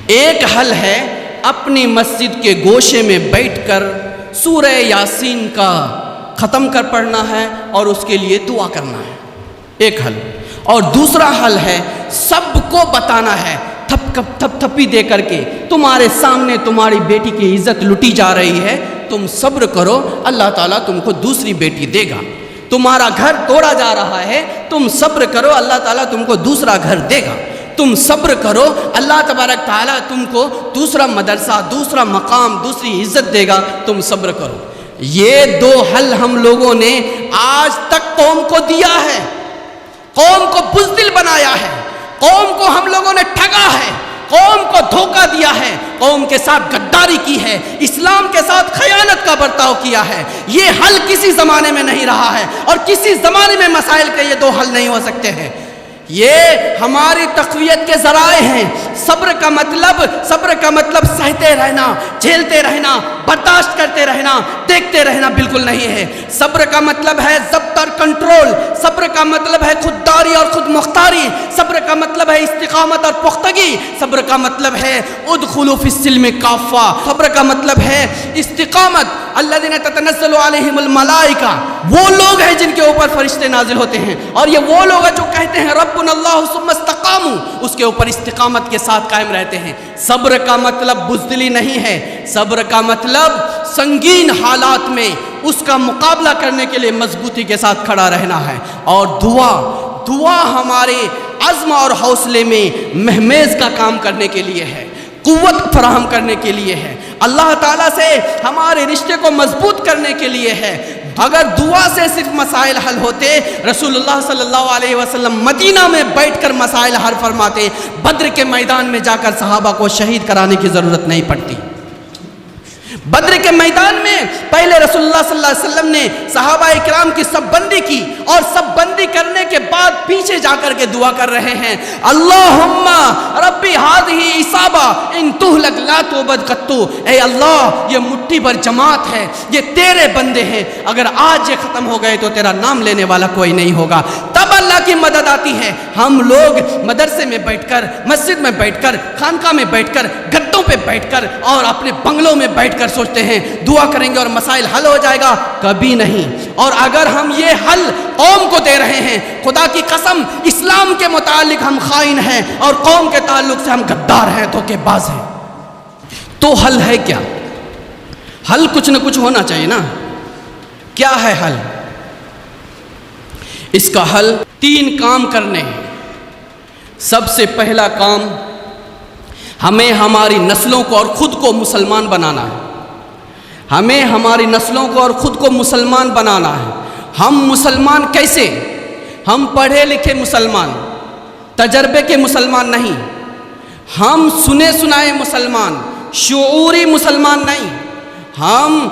ایک حل ہے اپنی مسجد کے گوشے میں بیٹھ کر سورہ یاسین کا ختم کر پڑھنا ہے اور اس کے لیے دعا کرنا ہے، ایک حل۔ اور دوسرا حل ہے سب کو بتانا ہے، تھپی دے کر کے، تمہارے سامنے تمہاری بیٹی کی عزت لٹی جا رہی ہے، تم صبر کرو، اللہ تعالیٰ تم کو دوسری بیٹی دے گا۔ تمہارا گھر توڑا جا رہا ہے، تم صبر کرو، اللہ تعالیٰ تم کو دوسرا گھر دے گا۔ تم صبر کرو، اللہ تبارک تعالیٰ تم کو دوسرا مدرسہ، دوسرا مقام، دوسری عزت دے گا، تم صبر کرو۔ یہ 2 حل ہم لوگوں نے آج تک قوم کو دیا ہے، قوم کو بزدل بنایا ہے، قوم کو ہم لوگوں نے ٹھگا ہے، قوم کو دھوکہ دیا ہے، قوم کے ساتھ غداری کی ہے، اسلام کے ساتھ خیانت کا برتاؤ کیا ہے۔ یہ حل کسی زمانے میں نہیں رہا ہے، اور کسی زمانے میں مسائل کے یہ 2 حل نہیں ہو سکتے ہیں۔ یہ ہماری تقویت کے ذرائع ہیں۔ صبر کا مطلب سہتے رہنا، جھیلتے رہنا، برداشت کرتے رہنا، دیکھتے رہنا بالکل نہیں ہے۔ صبر کا مطلب ہے ضبط اور کنٹرول، صبر کا مطلب ہے خودداری اور خود مختاری، صبر کا مطلب ہے استقامت اور پختگی، صبر کا مطلب ہے ادخلوا فی السلم کافہ، صبر کا مطلب ہے استقامت۔ الذین تتنزل علیہم الملائکہ، وہ لوگ ہیں جن کے اوپر فرشتے نازل ہوتے ہیں، اور یہ وہ لوگ ہیں جو کہتے ہیں ربنا اللہ ثم استقاموا، اس کے اوپر استقامت کے ساتھ قائم رہتے ہیں۔ صبر کا مطلب بزدلی نہیں ہے، صبر کا مطلب سنگین حالات میں اس کا مقابلہ کرنے کے لیے مضبوطی کے ساتھ کھڑا رہنا ہے۔ اور دعا ہمارے عزم اور حوصلے میں مہمیز کا کام کرنے کے لیے ہے، قوت فراہم کرنے کے لیے ہے، اللہ تعالیٰ سے ہمارے رشتے کو مضبوط کرنے کے لیے ہے۔ اگر دعا سے صرف مسائل حل ہوتے، رسول اللہ صلی اللہ علیہ وسلم مدینہ میں بیٹھ کر مسائل حل فرماتے، بدر کے میدان میں جا کر صحابہ کو شہید کرانے کی ضرورت نہیں پڑتی۔ بدر کے میدان میں پہلے رسول اللہ صلی اللہ علیہ وسلم نے صحابہ اکرام کی سب بندی کی، اور سب بندی کرنے کے بعد پیچھے جا کر کے دعا کر رہے ہیں، اللہم ربی ہذہ اصابہ ان تہلک لا توبد قط، اے اللہ یہ مٹھی بھر جماعت ہے، یہ تیرے بندے ہیں، اگر آج یہ ختم ہو گئے تو تیرا نام لینے والا کوئی نہیں ہوگا۔ تب اللہ کی مدد آتی ہے۔ ہم لوگ مدرسے میں بیٹھ کر، مسجد میں بیٹھ کر، خانقاہ میں بیٹھ کر، گدوں پہ بیٹھ کر اور اپنے بنگلوں میں بیٹھ کر سوچتے ہیں دعا کریں گے اور مسائل حل ہو جائے گا، کبھی نہیں۔ اور اگر ہم یہ حل قوم کو دے رہے ہیں، خدا کی قسم اسلام کے متعلق ہم خائن ہیں، اور قوم کے تعلق سے ہم غدار ہیں، دھوکے باز ہیں۔ تو حل ہے کیا؟ حل کچھ نہ کچھ ہونا چاہیے نا۔ کیا ہے حل؟ اس کا حل 3 کام کرنے ہیں۔ سب سے پہلا کام، ہمیں ہماری نسلوں کو اور خود کو مسلمان بنانا ہے۔ ہمیں ہماری نسلوں کو اور خود کو مسلمان بنانا ہے۔ ہم مسلمان کیسے؟ ہم پڑھے لکھے مسلمان، تجربے کے مسلمان نہیں، ہم سنے سنائے مسلمان، شعوری مسلمان نہیں، ہم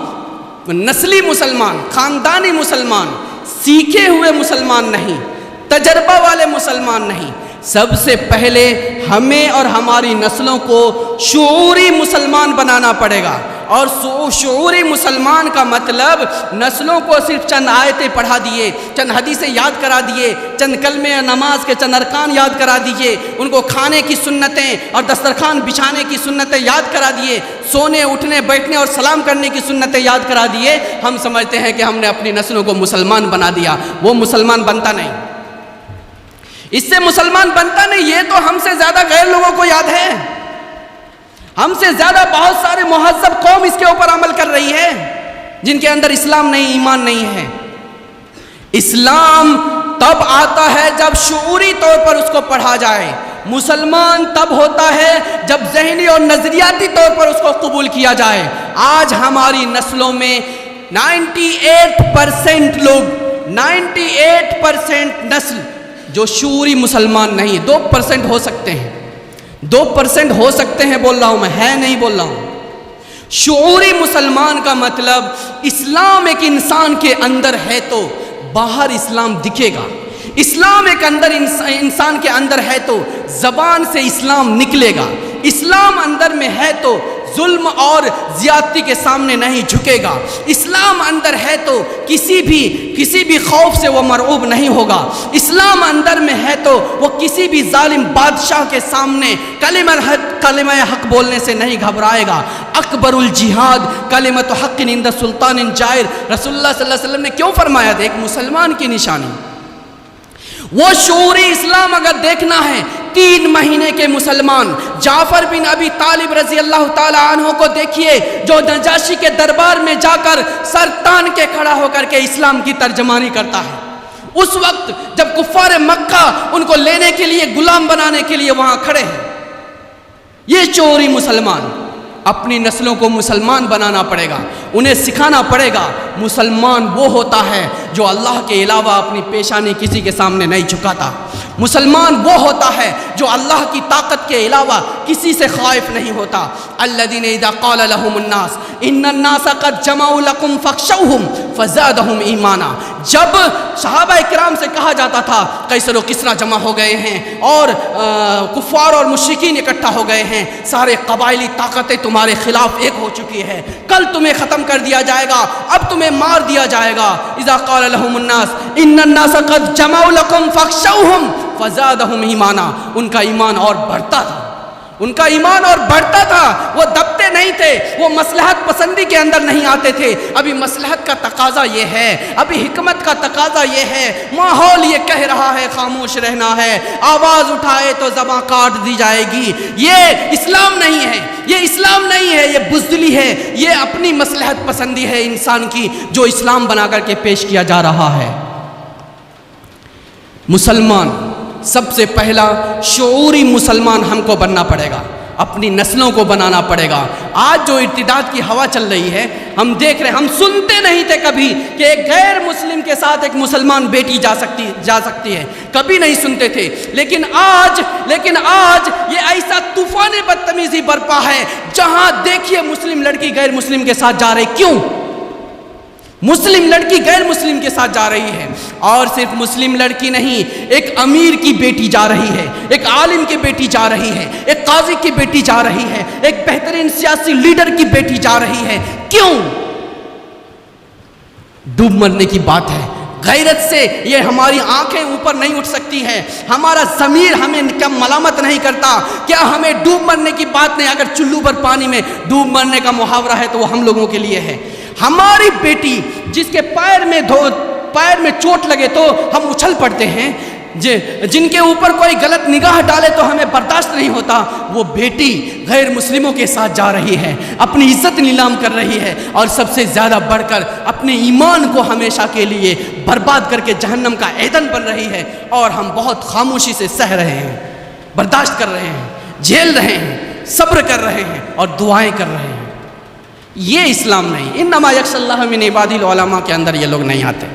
نسلی مسلمان، خاندانی مسلمان، سیکھے ہوئے مسلمان نہیں، تجربہ والے مسلمان نہیں۔ سب سے پہلے ہمیں اور ہماری نسلوں کو شعوری مسلمان بنانا پڑے گا۔ اور شعوری مسلمان کا مطلب نسلوں کو صرف چند آیتیں پڑھا دیے، چند حدیثیں یاد کرا دیے، چند کلمے نماز کے چند ارکان یاد کرا دیے، ان کو کھانے کی سنتیں اور دسترخوان بچھانے کی سنتیں یاد کرا دیے، سونے اٹھنے بیٹھنے اور سلام کرنے کی سنتیں یاد کرا دیے، ہم سمجھتے ہیں کہ ہم نے اپنی نسلوں کو مسلمان بنا دیا۔ وہ مسلمان بنتا نہیں، اس سے مسلمان بنتا نہیں۔ یہ تو ہم سے زیادہ غیر لوگوں کو یاد ہے، ہم سے زیادہ بہت سارے مہذب قوم اس کے اوپر عمل کر رہی ہے جن کے اندر اسلام نہیں، ایمان نہیں ہے۔ اسلام تب آتا ہے جب شعوری طور پر اس کو پڑھا جائے، مسلمان تب ہوتا ہے جب ذہنی اور نظریاتی طور پر اس کو قبول کیا جائے۔ آج ہماری نسلوں میں 98% لوگ، 98% نسل جو شعوری مسلمان نہیں، 2% ہو سکتے ہیں، 2% ہو سکتے ہیں بول رہا ہوں میں، ہے نہیں بول رہا ہوں۔ شعوری مسلمان کا مطلب اسلام ایک انسان کے اندر ہے تو باہر اسلام دکھے گا، اسلام ایک اندر انسان کے اندر ہے تو زبان سے اسلام نکلے گا، اسلام اندر میں ہے تو ظلم اور زیادتی کے سامنے نہیں جھکے گا، اسلام اندر ہے تو کسی بھی خوف سے وہ مرعوب نہیں ہوگا، اسلام اندر میں ہے تو وہ کسی بھی ظالم بادشاہ کے سامنے کلمہ حق بولنے سے نہیں گھبرائے گا۔ اکبر الجہاد کلمۃ حق عند سلطان جائر، رسول اللہ صلی اللہ علیہ وسلم نے کیوں فرمایا تھا؟ ایک مسلمان کی نشانی۔ وہ شعوری اسلام اگر دیکھنا ہے، 3 مہینے کے مسلمان جعفر بن ابی طالب رضی اللہ تعالی عنہ کو دیکھیے، جو نجاشی کے دربار میں جا کر سر تان کے کھڑا ہو کر کے اسلام کی ترجمانی کرتا ہے۔ اس وقت جب کفار مکہ ان کو لینے کے لیے، غلام بنانے کے لیے وہاں کھڑے ہیں۔ یہ شعوری مسلمان، اپنی نسلوں کو مسلمان بنانا پڑے گا، انہیں سکھانا پڑے گا۔ مسلمان وہ ہوتا ہے جو اللہ کے علاوہ اپنی پیشانی کسی کے سامنے نہیں جھکاتا، مسلمان وہ ہوتا ہے جو اللہ کی طاقت کے علاوہ کسی سے خائف نہیں ہوتا۔ الذین اذا قال لهم الناس ان الناس قد جمعوا لكم فاخشوهم فزادهم ایمانا، جب صحابہ کرام سے کہا جاتا تھا قیصر و کسریٰ جمع ہو گئے ہیں اور کفار اور مشرکین اکٹھا ہو گئے ہیں، سارے قبائلی طاقتیں تمہارے خلاف ایک ہو چکی ہے، کل تمہیں ختم کر دیا جائے گا، اب تمہیں مار دیا جائے گا۔ اذا قال لهم الناس ان الناس قد جمعوا لكم فاخشوهم فزادهم ایمانا، ان کا ایمان اور بڑھتا تھا، ان کا ایمان اور بڑھتا تھا، وہ دبتے نہیں تھے، وہ مصلحت پسندی کے اندر نہیں آتے تھے۔ ابھی مصلحت کا تقاضا یہ ہے، ابھی حکمت کا تقاضا یہ ہے، ماحول یہ کہہ رہا ہے خاموش رہنا ہے، آواز اٹھائے تو زباں کاٹ دی جائے گی۔ یہ اسلام نہیں ہے، یہ اسلام نہیں ہے، یہ بزدلی ہے، یہ اپنی مصلحت پسندی ہے انسان کی، جو اسلام بنا کر کے پیش کیا جا رہا ہے۔ مسلمان سب سے پہلا شعوری مسلمان ہم کو بننا پڑے گا، اپنی نسلوں کو بنانا پڑے گا۔ آج جو ارتداد کی ہوا چل رہی ہے، ہم دیکھ رہے ہیں، ہم سنتے نہیں تھے کبھی کہ ایک غیر مسلم کے ساتھ ایک مسلمان بیٹی جا سکتی ہے، کبھی نہیں سنتے تھے، لیکن آج یہ ایسا طوفان بدتمیزی برپا ہے، جہاں دیکھیے مسلم لڑکی غیر مسلم کے ساتھ جا رہی۔ کیوں؟ مسلم لڑکی غیر مسلم کے ساتھ جا رہی ہے، اور صرف مسلم لڑکی نہیں، ایک امیر کی بیٹی جا رہی ہے، ایک عالم کی بیٹی جا رہی ہے، ایک قاضی کی بیٹی جا رہی ہے، ایک بہترین سیاسی لیڈر کی بیٹی جا رہی ہے۔ کیوں؟ ڈوب مرنے کی بات ہے۔ غیرت سے یہ ہماری آنکھیں اوپر نہیں اٹھ سکتی ہیں، ہمارا ضمیر ہمیں کیا ملامت نہیں کرتا؟ کیا ہمیں ڈوب مرنے کی بات نہیں؟ اگر چلو پر پانی میں ڈوب مرنے کا محاورہ ہے تو وہ ہم لوگوں کے لیے ہے۔ ہماری بیٹی جس کے پیر میں چوٹ لگے تو ہم اچھل پڑتے ہیں، جن کے اوپر کوئی غلط نگاہ ڈالے تو ہمیں برداشت نہیں ہوتا، وہ بیٹی غیر مسلموں کے ساتھ جا رہی ہے، اپنی عزت نیلام کر رہی ہے، اور سب سے زیادہ بڑھ کر اپنے ایمان کو ہمیشہ کے لیے برباد کر کے جہنم کا ایندھن بن رہی ہے، اور ہم بہت خاموشی سے سہ رہے ہیں، برداشت کر رہے ہیں، جھیل رہے ہیں، صبر کر رہے ہیں اور دعائیں کر رہے ہیں۔ یہ اسلام نہیں۔ انما یخشی اللہ من عبادہ العلماء کے اندر یہ لوگ نہیں آتے۔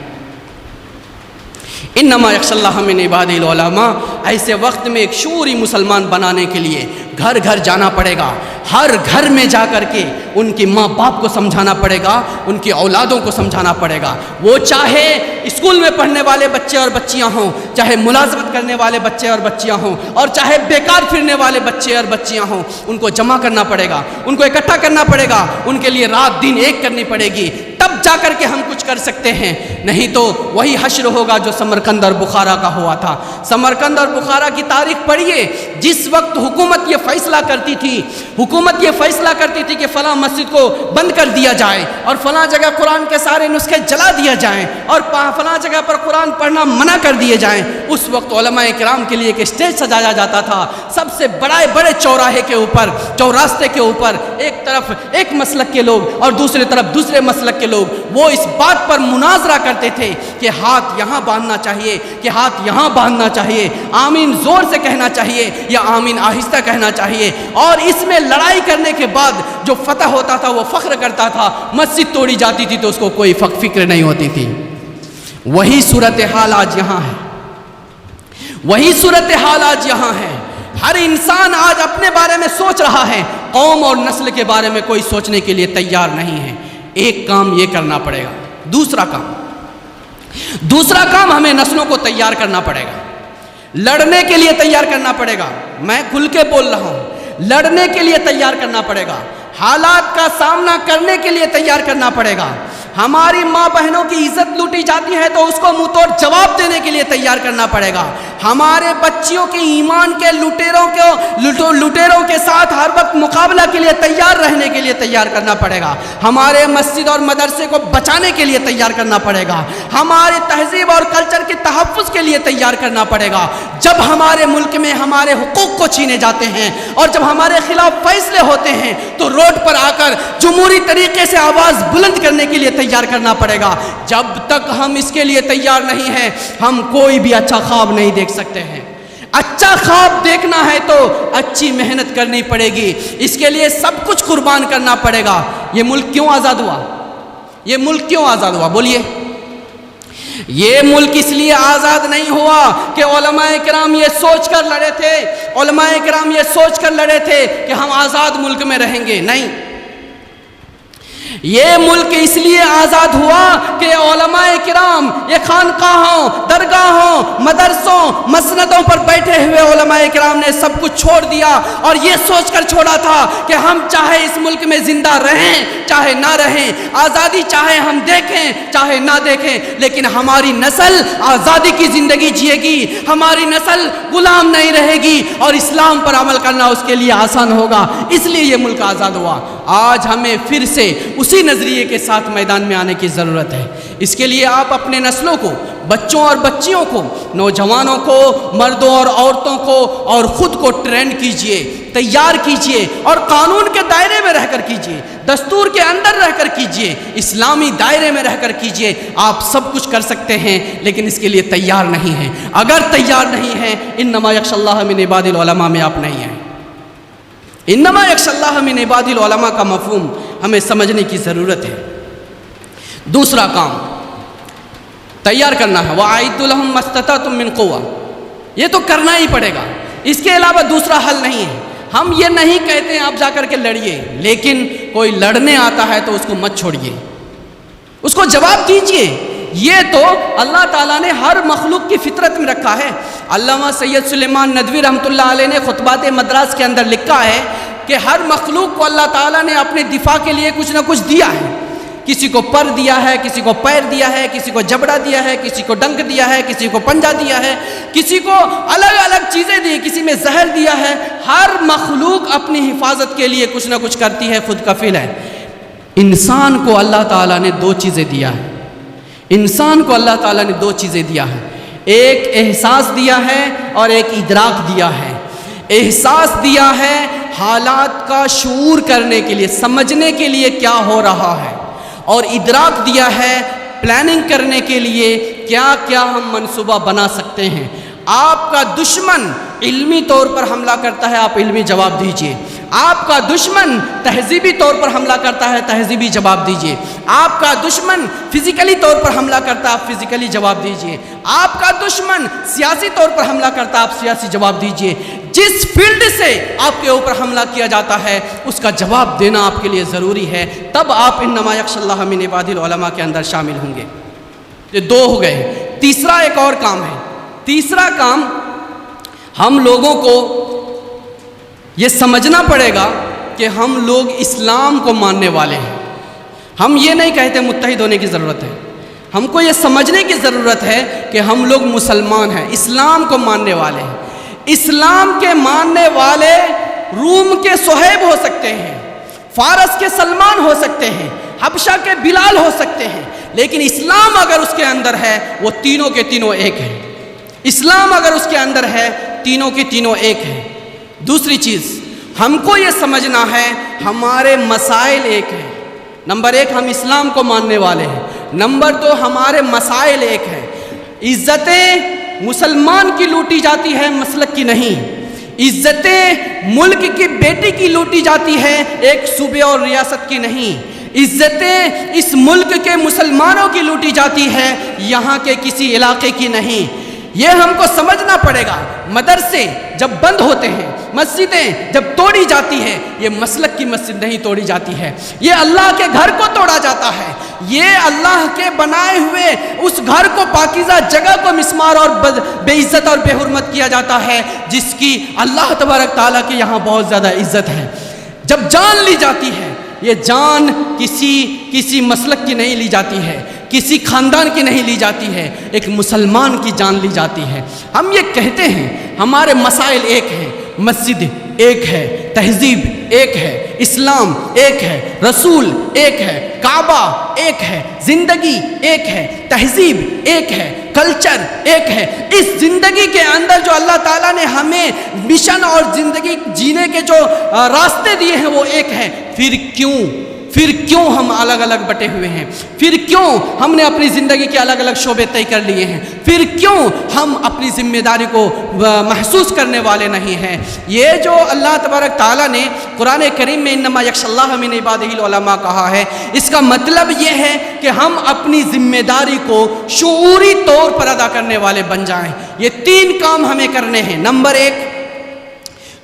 انما یخشی اللہ من عبادہ العلماء، ایسے وقت میں ایک شعوری مسلمان بنانے کے لیے گھر گھر جانا پڑے گا، ہر گھر میں جا کر کے ان کی ماں باپ کو سمجھانا پڑے گا، ان کی اولادوں کو سمجھانا پڑے گا، وہ چاہے اسکول میں پڑھنے والے بچے اور بچیاں ہوں، چاہے ملازمت کرنے والے بچے اور بچیاں ہوں، اور چاہے بیکار پھرنے والے بچے اور بچیاں ہوں، ان کو جمع کرنا پڑے گا، ان کو اکٹھا کرنا پڑے گا، ان کے لیے رات دن ایک کرنی پڑے گی، تب جا کر کے ہم کچھ کر سکتے ہیں، نہیں تو وہی حشر ہوگا جو سمرقند اور بخارا کا ہوا تھا۔ سمرقند اور بخارا کی تاریخ پڑھیے، جس وقت حکومت یہ فیصلہ کرتی تھی، حکومت یہ فیصلہ کرتی تھی کہ فلاں مسجد کو بند کر دیا جائے اور فلاں جگہ قرآن کے سارے نسخے جلا دیا جائیں اور فلاں جگہ پر قرآن پڑھنا منع کر دیے جائیں، اس وقت علماء کرام کے لیے ایک اسٹیج سجایا جاتا تھا، سب سے بڑے چوراہے کے اوپر، چوراستے کے اوپر، ایک طرف ایک مسلک کے لوگ اور دوسری طرف دوسرے مسلک کے لوگ، وہ اس بات پر مناظرہ کرتے تھے کہ ہاتھ یہاں باندھنا چاہیے کہ ہاتھ یہاں باندھنا چاہیے، آمین زور سے کہنا چاہیے یا آمین آہستہ کہنا چاہیے، اور اس میں لڑائی کرنے کے بعد جو فتح ہوتا تھا وہ فخر کرتا تھا، مسجد توڑی جاتی تھی تو اس کو کوئی فکر نہیں ہوتی تھی۔ وہی صورتحال آج یہاں ہے، وہی صورتحال آج یہاں ہے، ہر انسان آج اپنے بارے میں سوچ رہا ہے، قوم اور نسل کے بارے میں کوئی سوچنے کے لیے تیار نہیں ہے۔ ایک کام یہ کرنا پڑے گا، دوسرا کام ہمیں نسلوں کو تیار کرنا پڑے گا، لڑنے کے لیے تیار کرنا پڑے گا، میں کھل کے بول رہا ہوں، لڑنے کے لیے تیار کرنا پڑے گا، حالات کا سامنا کرنے کے لیے تیار کرنا پڑے گا۔ ہماری ماں بہنوں کی عزت لوٹی جاتی ہے تو اس کو منہ توڑ جواب دینے کے لیے تیار کرنا پڑے گا۔ ہمارے بچیوں کے ایمان کے لٹیروں کے ساتھ ہر وقت مقابلہ کے لیے تیار رہنے کے لیے تیار کرنا پڑے گا۔ ہمارے مسجد اور مدرسے کو بچانے کے لیے تیار کرنا پڑے گا، ہماری تہذیب اور کلچر کے تحفظ کے لیے تیار کرنا پڑے گا۔ جب ہمارے ملک میں ہمارے حقوق کو چھینے جاتے ہیں اور جب ہمارے خلاف فیصلے ہوتے ہیں تو روڈ پر آ کر جمہوری طریقے سے آواز بلند کرنے کے لیے تیار کرنا پڑے گا۔ جب تک ہم اس کے لیے تیار نہیں ہیں، ہم کوئی بھی اچھا خواب نہیں دیکھ سکتے ہیں۔ اچھا خواب دیکھنا ہے تو اچھی محنت کرنی پڑے گی، اس کے لیے سب کچھ قربان کرنا پڑے گا۔ یہ ملک کیوں آزاد ہوا؟ یہ ملک کیوں آزاد ہوا؟ بولیے۔ یہ ملک اس لیے آزاد نہیں ہوا کہ علماء کرام یہ سوچ کر لڑے تھے، علماء کرام یہ سوچ کر لڑے تھے کہ ہم آزاد ملک میں رہیں گے، نہیں۔ یہ ملک اس لیے آزاد ہوا کہ علماء کرام یہ خانقاہوں، درگاہوں، مدرسوں، مسندوں پر بیٹھے ہوئے علماء کرام نے سب کچھ چھوڑ دیا اور یہ سوچ کر چھوڑا تھا کہ ہم چاہے اس ملک میں زندہ رہیں چاہے نہ رہیں، آزادی چاہے ہم دیکھیں چاہے نہ دیکھیں، لیکن ہماری نسل آزادی کی زندگی جیے گی، ہماری نسل غلام نہیں رہے گی اور اسلام پر عمل کرنا اس کے لیے آسان ہوگا، اس لیے یہ ملک آزاد ہوا۔ آج ہمیں پھر سے اسی نظریے کے ساتھ میدان میں آنے کی ضرورت ہے۔ اس کے لیے آپ اپنے نسلوں کو، بچوں اور بچیوں کو، نوجوانوں کو، مردوں اور عورتوں کو اور خود کو ٹرین کیجئے، تیار کیجئے اور قانون کے دائرے میں رہ کر کیجئے، دستور کے اندر رہ کر کیجئے، اسلامی دائرے میں رہ کر کیجئے۔ آپ سب کچھ کر سکتے ہیں لیکن اس کے لیے تیار نہیں ہیں۔ اگر تیار نہیں ہیں، انما یخشی اللہ من عباد العلماء میں آپ نہیں ہیں۔ انما یخشی اللہ من عباد العلماء کا مفہوم ہمیں سمجھنے کی ضرورت ہے۔ دوسرا کام تیار کرنا ہے، وَأَعِدُّوا لَهُم مَّا اسْتَطَعْتُم مِّن قُوَّةٍ، یہ تو کرنا ہی پڑے گا، اس کے علاوہ دوسرا حل نہیں ہے۔ ہم یہ نہیں کہتے ہیں آپ جا کر کے لڑیے، لیکن کوئی لڑنے آتا ہے تو اس کو مت چھوڑیے، اس کو جواب دیجئے۔ یہ تو اللہ تعالیٰ نے ہر مخلوق کی فطرت میں رکھا ہے۔ علامہ سید سلیمان ندوی رحمۃ اللہ علیہ نے خطبات مدراس کے اندر لکھا ہے کہ ہر مخلوق کو اللہ تعالیٰ نے اپنے دفاع کے لیے کچھ نہ کچھ دیا ہے۔ کسی کو پر دیا ہے، کسی کو پیر دیا ہے، کسی کو جبڑا دیا ہے، کسی کو ڈنک دیا ہے، کسی کو پنجہ دیا ہے، کسی کو الگ الگ چیزیں دی، کسی میں زہر دیا ہے۔ ہر مخلوق اپنی حفاظت کے لیے کچھ نہ کچھ کرتی ہے، خود کفیل ہے۔ انسان کو اللہ تعالیٰ نے دو چیزیں دیا ہے، انسان کو اللہ تعالیٰ نے دو چیزیں دیا ہے، ایک احساس دیا ہے اور ایک ادراک دیا ہے۔ احساس دیا ہے حالات کا شعور کرنے کے لیے، سمجھنے کے لیے کیا ہو رہا ہے، اور ادراک دیا ہے پلاننگ کرنے کے لیے کیا کیا ہم منصوبہ بنا سکتے ہیں۔ آپ کا دشمن علمی طور پر حملہ کرتا ہے، آپ علمی جواب دیجئے۔ آپ کا دشمن تہذیبی طور پر حملہ کرتا ہے، تہذیبی جواب دیجئے۔ آپ کا دشمن فزیکلی طور پر حملہ کرتا ہے، آپ فزیکلی جواب دیجئے۔ آپ کا دشمن سیاسی طور پر حملہ کرتا ہے، آپ سیاسی جواب دیجئے۔ جس فیلڈ سے آپ کے اوپر حملہ کیا جاتا ہے اس کا جواب دینا آپ کے لیے ضروری ہے، تب آپ انما یخشی اللہ من عباد العلماء کے اندر شامل ہوں گے۔ یہ دو ہو گئے۔ تیسرا ایک اور کام ہے۔ تیسرا کام ہم لوگوں کو یہ سمجھنا پڑے گا کہ ہم لوگ اسلام کو ماننے والے ہیں۔ ہم یہ نہیں کہتے متحد ہونے کی ضرورت ہے، ہم کو یہ سمجھنے کی ضرورت ہے کہ ہم لوگ مسلمان ہیں، اسلام کو ماننے والے ہیں۔ اسلام کے ماننے والے روم کے صہیب ہو سکتے ہیں، فارس کے سلمان ہو سکتے ہیں، حبشہ کے بلال ہو سکتے ہیں، لیکن اسلام اگر اس کے اندر ہے وہ تینوں کے تینوں ایک ہیں۔ اسلام اگر اس کے اندر ہے تینوں کے تینوں ایک ہیں۔ دوسری چیز ہم کو یہ سمجھنا ہے ہمارے مسائل ایک ہیں۔ نمبر ایک، ہم اسلام کو ماننے والے ہیں۔ نمبر دو، ہمارے مسائل ایک ہیں۔ عزتیں مسلمان کی لوٹی جاتی ہے، مسلک کی نہیں۔ عزتیں ملک کی بیٹی کی لوٹی جاتی ہے، ایک صوبے اور ریاست کی نہیں۔ عزتیں اس ملک کے مسلمانوں کی لوٹی جاتی ہے، یہاں کے کسی علاقے کی نہیں۔ یہ ہم کو سمجھنا پڑے گا۔ مدرسے جب بند ہوتے ہیں، مسجدیں جب توڑی جاتی ہے، یہ مسلک کی مسجد نہیں توڑی جاتی ہے، یہ اللہ کے گھر کو توڑا جاتا ہے۔ یہ اللہ کے بنائے ہوئے اس گھر کو، پاکیزہ جگہ کو مسمار اور بے عزت اور بے حرمت کیا جاتا ہے، جس کی اللہ تبارک تعالیٰ کے یہاں بہت زیادہ عزت ہے۔ جب جان لی جاتی ہے، یہ جان کسی مسلک کی نہیں لی جاتی ہے، کسی خاندان کی نہیں لی جاتی ہے، ایک مسلمان کی جان لی جاتی ہے۔ ہم یہ کہتے ہیں ہمارے مسائل ایک ہیں، مسجد ایک ہے، تہذیب ایک ہے، اسلام ایک ہے، رسول ایک ہے، کعبہ ایک ہے، زندگی ایک ہے، تہذیب ایک ہے، کلچر ایک ہے۔ اس زندگی کے اندر جو اللہ تعالیٰ نے ہمیں مشن اور زندگی جینے کے جو راستے دیے ہیں وہ ایک ہے۔ پھر کیوں ہم الگ الگ بٹے ہوئے ہیں؟ پھر کیوں ہم نے اپنی زندگی کے الگ الگ شعبے طے کر لیے ہیں؟ پھر کیوں ہم اپنی ذمہ داری کو محسوس کرنے والے نہیں ہیں؟ یہ جو اللہ تبارک تعالیٰ نے قرآن کریم میں انما یخشی اللہ من عبادہ العلماء کہا ہے، اس کا مطلب یہ ہے کہ ہم اپنی ذمہ داری کو شعوری طور پر ادا کرنے والے بن جائیں۔ یہ تین کام ہمیں کرنے ہیں۔ نمبر ایک،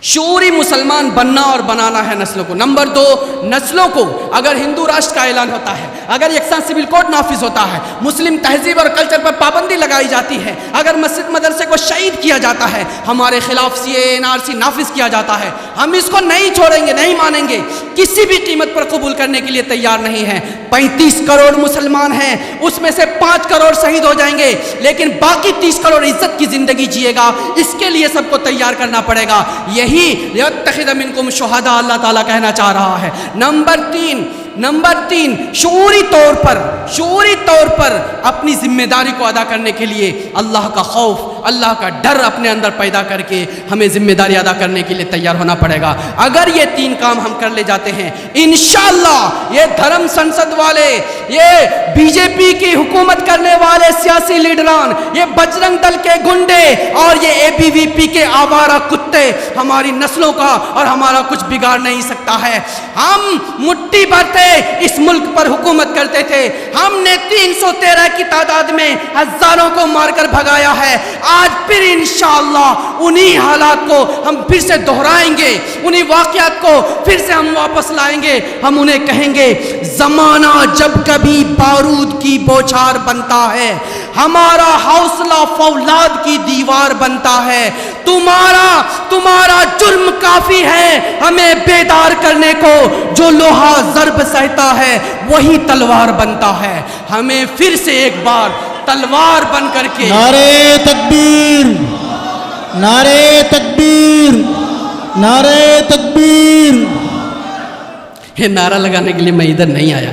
شعوری مسلمان بننا اور بنانا ہے نسلوں کو۔ نمبر دو، نسلوں کو اگر ہندو راشٹر کا اعلان ہوتا ہے، اگر یکساں سول کوڈ نافذ ہوتا ہے، مسلم تہذیب اور کلچر پر پابندی لگائی جاتی ہے، اگر مسجد مدرسے کو شہید کیا جاتا ہے، ہمارے خلاف CAA نافذ کیا جاتا ہے، ہم اس کو نہیں چھوڑیں گے، نہیں مانیں گے، کسی بھی قیمت پر قبول کرنے کے لیے تیار نہیں ہیں۔ 35 کروڑ مسلمان ہیں، اس میں سے 5 کروڑ شہید ہو جائیں گے، لیکن باقی 30 کروڑ عزت کی زندگی جیے گا۔ اس کے لیے سب کو تیار کرنا پڑے گا۔ یہی یتخذ منکم شہداء اللہ تعالیٰ کہنا چاہ رہا ہے۔ نمبر تین، شعوری طور پر اپنی ذمہ داری کو ادا کرنے کے لیے اللہ کا خوف، اللہ کا ڈر اپنے اندر پیدا کر کے ہمیں ذمہ داری ادا کرنے کے لیے تیار ہونا پڑے گا۔ اگر یہ تین کام ہم کر لے جاتے ہیں، انشاءاللہ یہ دھرم سنسد والے، یہ BJP کی حکومت کرنے والے سیاسی لیڈران، یہ بجرنگ دل کے گنڈے اور یہ ABVP کے آوارہ کتے ہماری نسلوں کا اور ہمارا کچھ بگاڑ نہیں سکتا ہے۔ ہم مٹھی بھر اس ملک پر حکومت کرتے تھے، ہم نے 313 کی تعداد میں ہزاروں کو مار کر بھگایا ہے۔ آج پھر انشاءاللہ انہی حالات کو ہم پھر سے دہرائیں گے، انہی واقعات کو پھر سے ہم واپس لائیں گے۔ ہم انہیں کہیں گے زمانہ جب کبھی بارود کی بوچھار بنتا ہے، ہمارا حوصلہ فولاد کی دیوار بنتا ہے۔ تمہارا جرم کافی ہے ہمیں بیدار کرنے کو، جو لوہا ضرب سہتا ہے وہی تلوار بنتا ہے۔ ہمیں پھر سے ایک بار تلوار بن کر کے نعرے تکبیر، نعرے تکبیر، نعرے تکبیر۔ یہ نعرہ لگانے کے لیے میں ادھر نہیں آیا،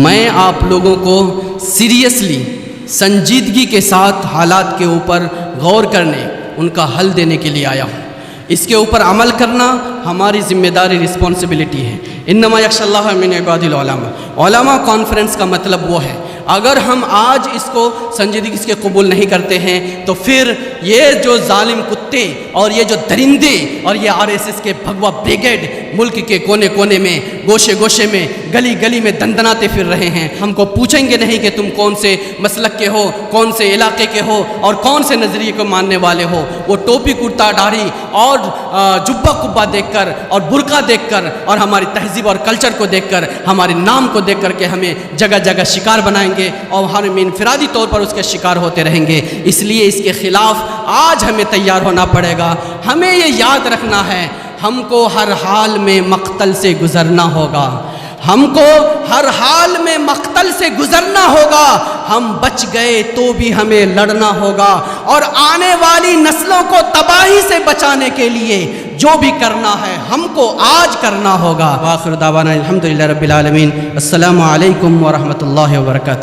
میں آپ لوگوں کو سیریسلی، سنجیدگی کے ساتھ حالات کے اوپر غور کرنے، ان کا حل دینے کے لیے آیا ہوں۔ اس کے اوپر عمل کرنا ہماری ذمہ داری، رسپانسبلٹی ہے۔ انما یخشی اللہ من عباد العلماء، علماء کانفرنس کا مطلب وہ ہے۔ اگر ہم آج اس کو سنجیدگی سے قبول نہیں کرتے ہیں تو پھر یہ جو ظالم کتے اور یہ جو درندے اور یہ RSS کے بھگوا بریگیڈ ملک کے کونے کونے میں گوشے گوشے میں گلی گلی میں دندناتے پھر رہے ہیں، ہم کو پوچھیں گے نہیں کہ تم کون سے مسلک کے ہو، کون سے علاقے کے ہو اور کون سے نظریے کو ماننے والے ہو۔ وہ ٹوپی کرتا داڑھی اور جبہ قبہ دیکھ کر اور برقع دیکھ کر اور ہماری تہذیب اور کلچر کو دیکھ کر، ہمارے نام کو دیکھ کر کے ہمیں جگہ جگہ شکار بنائیں گے اور ہم انفرادی طور پر اس کے شکار ہوتے رہیں گے۔ اس لیے اس کے خلاف آج ہمیں تیار ہونا پڑے گا۔ ہمیں یہ یاد رکھنا ہے، ہم کو ہر حال میں مقتل سے گزرنا ہوگا، ہم کو ہر حال میں مقتل سے گزرنا ہوگا۔ ہم بچ گئے تو بھی ہمیں لڑنا ہوگا اور آنے والی نسلوں کو تباہی سے بچانے کے لیے جو بھی کرنا ہے ہم کو آج کرنا ہوگا۔ وآخر دعوانا الحمدللہ رب العالمین۔ السلام علیکم ورحمۃ اللہ وبرکاتہ۔